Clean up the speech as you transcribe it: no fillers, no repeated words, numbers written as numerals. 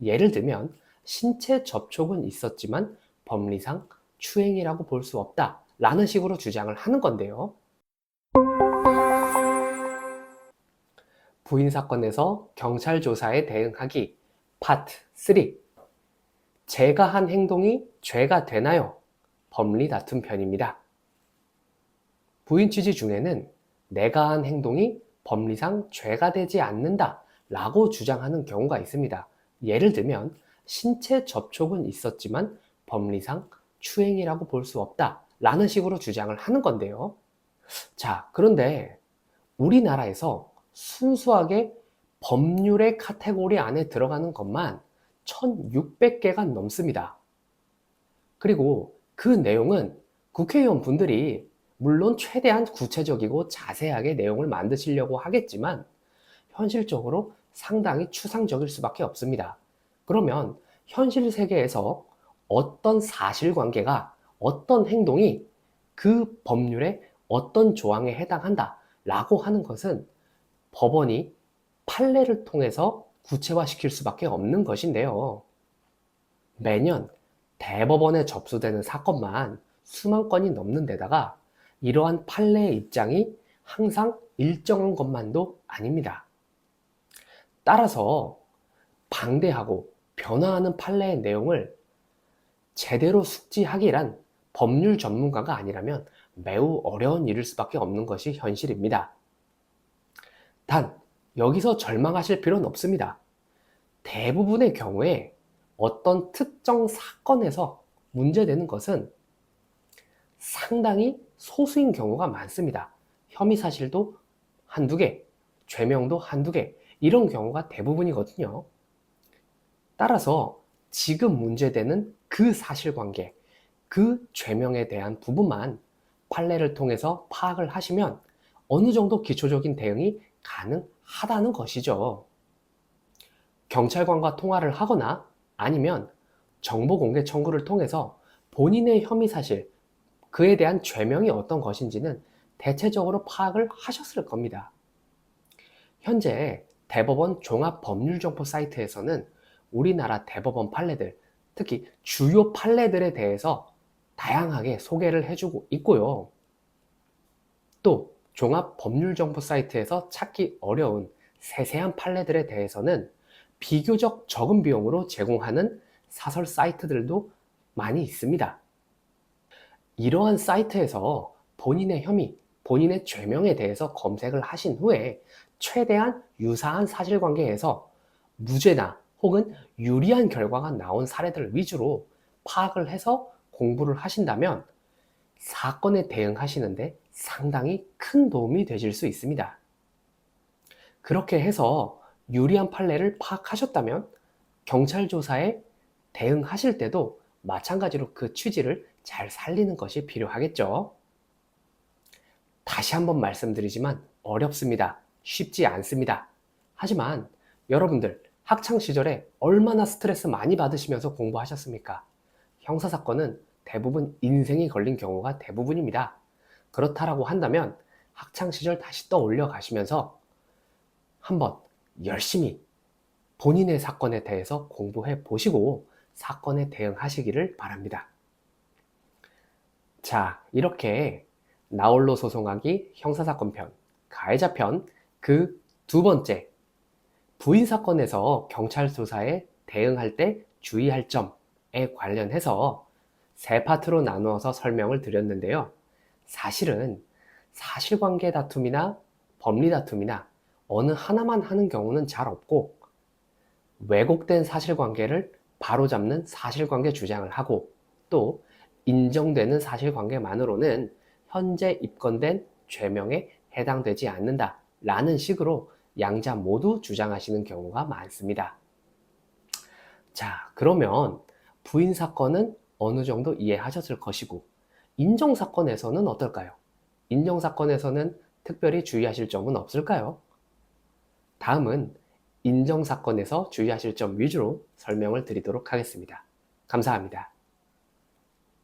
예를 들면 신체 접촉은 있었지만 법리상 추행이라고 볼 수 없다 라는 식으로 주장을 하는 건데요. 부인 사건에서 경찰 조사에 대응하기 파트 3. 제가 한 행동이 죄가 되나요? 법리 다툼 편입니다. 부인 취지 중에는 내가 한 행동이 법리상 죄가 되지 않는다 라고 주장하는 경우가 있습니다. 예를 들면 신체 접촉은 있었지만 법리상 추행이라고 볼 수 없다 라는 식으로 주장을 하는 건데요. 자, 그런데 우리나라에서 순수하게 법률의 카테고리 안에 들어가는 것만 1600개가 넘습니다. 그리고 그 내용은 국회의원 분들이 물론 최대한 구체적이고 자세하게 내용을 만드시려고 하겠지만 현실적으로 상당히 추상적일 수밖에 없습니다. 그러면 현실 세계에서 어떤 사실관계가 어떤 행동이 그 법률의 어떤 조항에 해당한다 라고 하는 것은 법원이 판례를 통해서 구체화시킬 수밖에 없는 것인데요. 매년 대법원에 접수되는 사건만 수만 건이 넘는 데다가 이러한 판례의 입장이 항상 일정한 것만도 아닙니다. 따라서 방대하고 변화하는 판례의 내용을 제대로 숙지하기란 법률 전문가가 아니라면 매우 어려운 일일 수밖에 없는 것이 현실입니다. 단, 여기서 절망하실 필요는 없습니다. 대부분의 경우에 어떤 특정 사건에서 문제되는 것은 상당히 소수인 경우가 많습니다. 혐의 사실도 한두 개, 죄명도 한두 개, 이런 경우가 대부분이거든요. 따라서 지금 문제되는 그 사실관계, 그 죄명에 대한 부분만 판례를 통해서 파악을 하시면 어느 정도 기초적인 대응이 가능하다는 것이죠. 경찰관과 통화를 하거나 아니면 정보공개 청구를 통해서 본인의 혐의 사실, 그에 대한 죄명이 어떤 것인지는 대체적으로 파악을 하셨을 겁니다. 현재 대법원 종합법률정보 사이트에서는 우리나라 대법원 판례들, 특히 주요 판례들에 대해서 다양하게 소개를 해주고 있고요. 또 종합법률정보 사이트에서 찾기 어려운 세세한 판례들에 대해서는 비교적 적은 비용으로 제공하는 사설 사이트들도 많이 있습니다. 이러한 사이트에서 본인의 혐의, 본인의 죄명에 대해서 검색을 하신 후에 최대한 유사한 사실관계에서 무죄나 혹은 유리한 결과가 나온 사례들을 위주로 파악을 해서 공부를 하신다면 사건에 대응하시는데 상당히 큰 도움이 되실 수 있습니다. 그렇게 해서 유리한 판례를 파악하셨다면 경찰 조사에 대응하실 때도 마찬가지로 그 취지를 잘 살리는 것이 필요하겠죠. 다시 한번 말씀드리지만 어렵습니다. 쉽지 않습니다. 하지만 여러분들 학창 시절에 얼마나 스트레스 많이 받으시면서 공부하셨습니까? 형사사건은 대부분 인생이 걸린 경우가 대부분입니다. 그렇다라고 한다면 학창 시절 다시 떠올려 가시면서 한번 열심히 본인의 사건에 대해서 공부해 보시고 사건에 대응하시기를 바랍니다. 자, 이렇게 나홀로 소송하기 형사사건 편, 가해자 편, 그 두 번째, 부인 사건에서 경찰 조사에 대응할 때 주의할 점에 관련해서 세 파트로 나누어서 설명을 드렸는데요. 사실은 사실관계 다툼이나 법리 다툼이나 어느 하나만 하는 경우는 잘 없고 왜곡된 사실관계를 바로잡는 사실관계 주장을 하고 또 인정되는 사실관계만으로는 현재 입건된 죄명에 해당되지 않는다 라는 식으로 양자 모두 주장하시는 경우가 많습니다. 자, 그러면 부인 사건은 어느 정도 이해하셨을 것이고 인정사건에서는 어떨까요? 인정사건에서는 특별히 주의하실 점은 없을까요? 다음은 인정사건에서 주의하실 점 위주로 설명을 드리도록 하겠습니다. 감사합니다.